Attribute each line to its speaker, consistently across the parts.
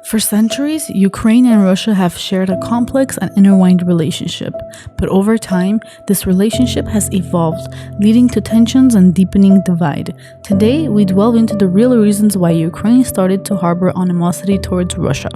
Speaker 1: For centuries, Ukraine and Russia have shared a complex and intertwined relationship, but over time, this relationship has evolved, leading to tensions and deepening divide. Today, we delve into the real reasons why Ukraine started to harbor animosity towards Russia.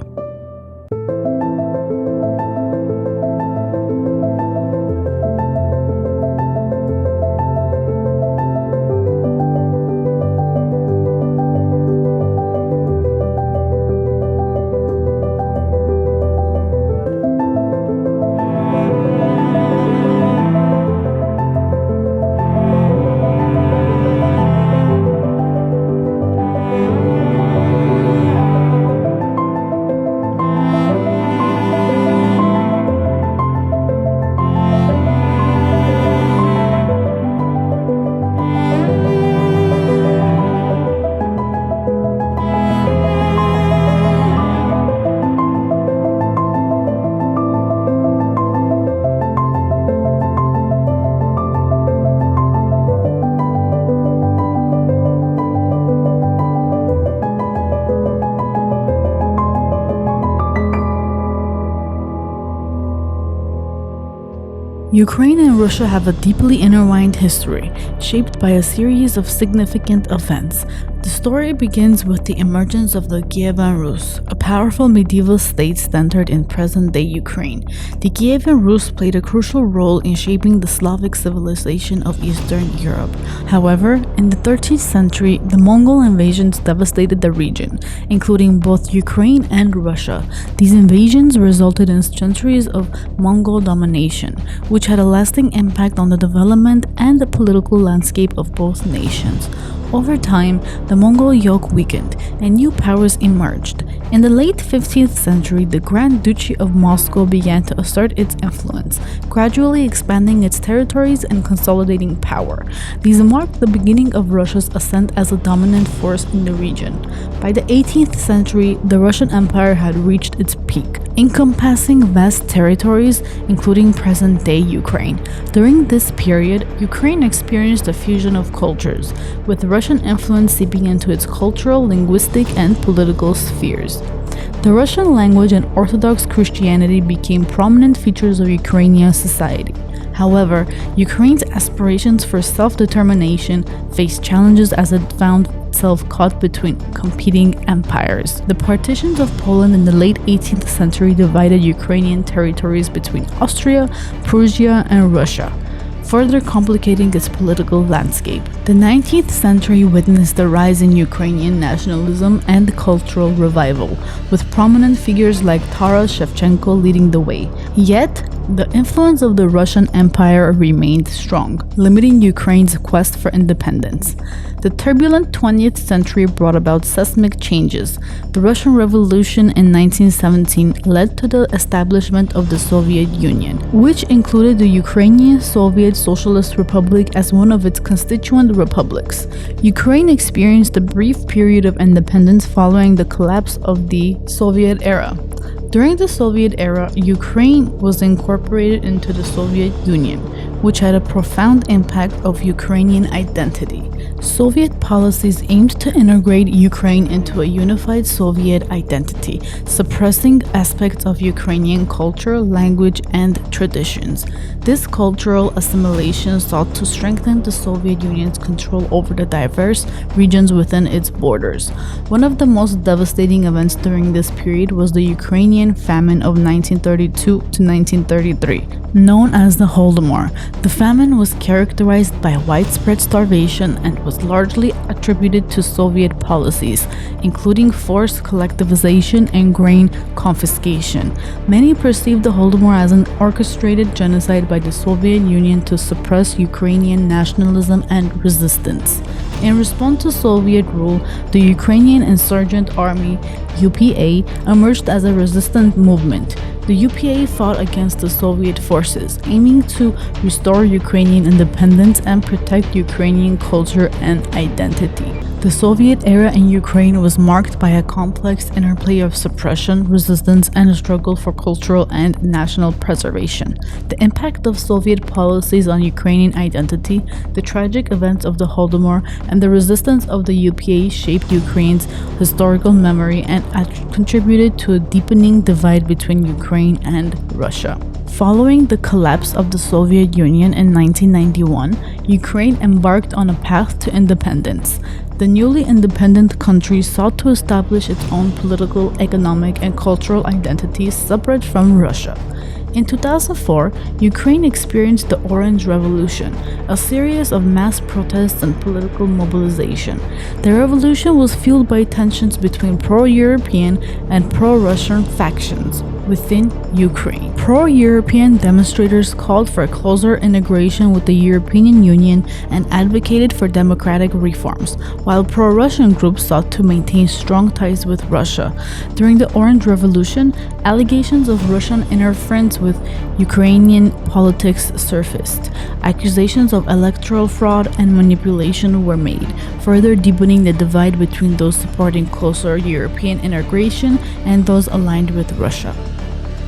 Speaker 1: Ukraine and Russia have a deeply intertwined history, shaped by a series of significant events. The story begins with the emergence of the Kievan Rus, a powerful medieval state centered in present-day Ukraine. The Kievan Rus played a crucial role in shaping the Slavic civilization of Eastern Europe. However, in the 13th century, the Mongol invasions devastated the region, including both Ukraine and Russia. These invasions resulted in centuries of Mongol domination, which had a lasting impact on the development and the political landscape of both nations. Over time, the Mongol yoke weakened and new powers emerged. In the late 15th century, the Grand Duchy of Moscow began to assert its influence, gradually expanding its territories and consolidating power. These marked the beginning of Russia's ascent as a dominant force in the region. By the 18th century, the Russian Empire had reached its peak, encompassing vast territories, including present-day Ukraine. During this period, Ukraine experienced a fusion of cultures, with Russian influence seeping into its cultural, linguistic, and political spheres. The Russian language and Orthodox Christianity became prominent features of Ukrainian society. However, Ukraine's aspirations for self-determination faced challenges as it found itself caught between competing empires. The partitions of Poland in the late 18th century divided Ukrainian territories between Austria, Prussia, and Russia, further complicating its political landscape. The 19th century witnessed the rise in Ukrainian nationalism and cultural revival, with prominent figures like Taras Shevchenko leading the way. Yet, the influence of the Russian Empire remained strong, limiting Ukraine's quest for independence. The turbulent 20th century brought about seismic changes. The Russian Revolution in 1917 led to the establishment of the Soviet Union, which included the Ukrainian Soviet Socialist Republic as one of its constituent republics. Ukraine experienced a brief period of independence following the collapse of the Soviet era. During the Soviet era, Ukraine was incorporated into the Soviet Union, which had a profound impact of Ukrainian identity. Soviet policies aimed to integrate Ukraine into a unified Soviet identity, suppressing aspects of Ukrainian culture, language, and traditions. This cultural assimilation sought to strengthen the Soviet Union's control over the diverse regions within its borders. One of the most devastating events during this period was the Ukrainian famine of 1932 to 1933, known as the Holodomor. The famine was characterized by widespread starvation and was largely attributed to Soviet policies, including forced collectivization and grain confiscation. Many perceived the Holodomor as an orchestrated genocide by the Soviet Union to suppress Ukrainian nationalism and resistance. In response to Soviet rule, the Ukrainian Insurgent Army, UPA, emerged as a resistance movement. The UPA fought against the Soviet forces, aiming to restore Ukrainian independence and protect Ukrainian culture and identity. The Soviet era in Ukraine was marked by a complex interplay of suppression, resistance, and a struggle for cultural and national preservation. The impact of Soviet policies on Ukrainian identity, the tragic events of the Holodomor, and the resistance of the UPA shaped Ukraine's historical memory and contributed to a deepening divide between Ukraine and Russia. Following the collapse of the Soviet Union in 1991, Ukraine embarked on a path to independence. The newly independent country sought to establish its own political, economic, and cultural identity separate from Russia. In 2004, Ukraine experienced the Orange Revolution, a series of mass protests and political mobilization. The revolution was fueled by tensions between pro-European and pro-Russian factions within Ukraine. Pro-European demonstrators called for closer integration with the European Union and advocated for democratic reforms, while pro-Russian groups sought to maintain strong ties with Russia. During the Orange Revolution, allegations of Russian interference with Ukrainian politics surfaced. Accusations of electoral fraud and manipulation were made, further deepening the divide between those supporting closer European integration and those aligned with Russia.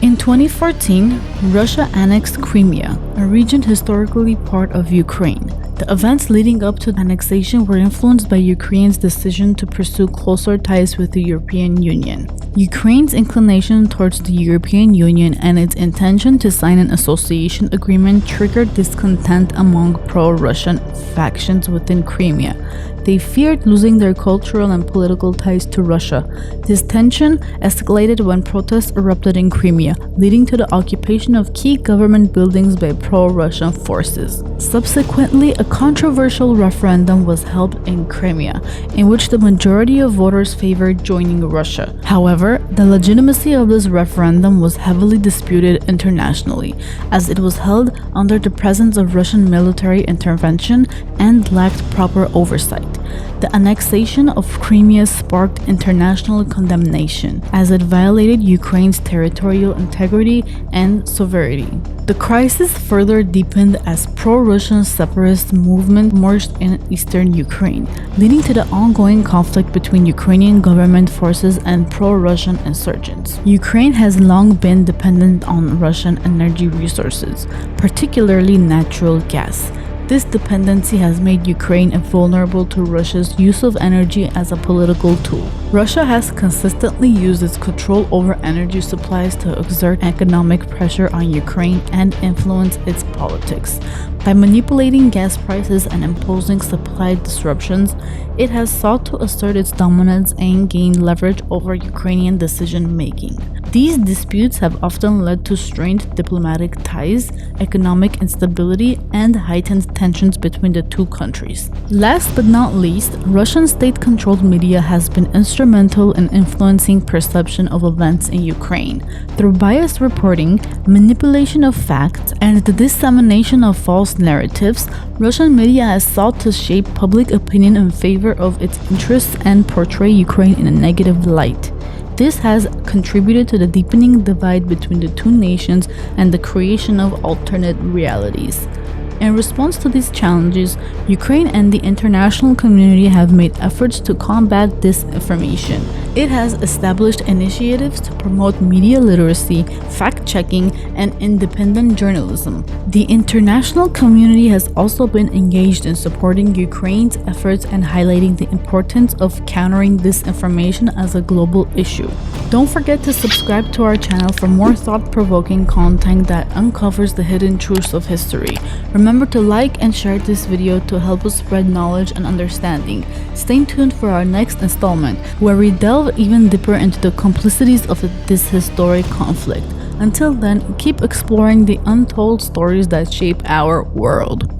Speaker 1: In 2014, Russia annexed Crimea, a region historically part of Ukraine. The events leading up to the annexation were influenced by Ukraine's decision to pursue closer ties with the European Union. Ukraine's inclination towards the European Union and its intention to sign an association agreement triggered discontent among pro-Russian factions within Crimea. They feared losing their cultural and political ties to Russia. This tension escalated when protests erupted in Crimea, leading to the occupation of key government buildings by pro-Russian forces. Subsequently, a controversial referendum was held in Crimea, in which the majority of voters favored joining Russia. However, the legitimacy of this referendum was heavily disputed internationally, as it was held under the presence of Russian military intervention and lacked proper oversight. The annexation of Crimea sparked international condemnation, as it violated Ukraine's territorial integrity and sovereignty. The crisis further deepened as pro-Russian separatist movement emerged in eastern Ukraine, leading to the ongoing conflict between Ukrainian government forces and pro-Russian insurgents. Ukraine has long been dependent on Russian energy resources, particularly natural gas. This dependency has made Ukraine vulnerable to Russia's use of energy as a political tool. Russia has consistently used its control over energy supplies to exert economic pressure on Ukraine and influence its politics. By manipulating gas prices and imposing supply disruptions, it has sought to assert its dominance and gain leverage over Ukrainian decision-making. These disputes have often led to strained diplomatic ties, economic instability, and heightened tensions between the two countries. Last but not least, Russian state-controlled media has been instrumental in influencing perception of events in Ukraine. Through biased reporting, manipulation of facts, and the dissemination of false narratives, Russian media has sought to shape public opinion in favor of its interests and portray Ukraine in a negative light. This has contributed to the deepening divide between the two nations and the creation of alternate realities. In response to these challenges, Ukraine and the international community have made efforts to combat disinformation. It has established initiatives to promote media literacy, fact-checking, and independent journalism. The international community has also been engaged in supporting Ukraine's efforts and highlighting the importance of countering disinformation as a global issue. Don't forget to subscribe to our channel for more thought-provoking content that uncovers the hidden truths of history. Remember to like and share this video to help us spread knowledge and understanding. Stay tuned for our next installment, where we delve even deeper into the complicities of this historic conflict. Until then, keep exploring the untold stories that shape our world.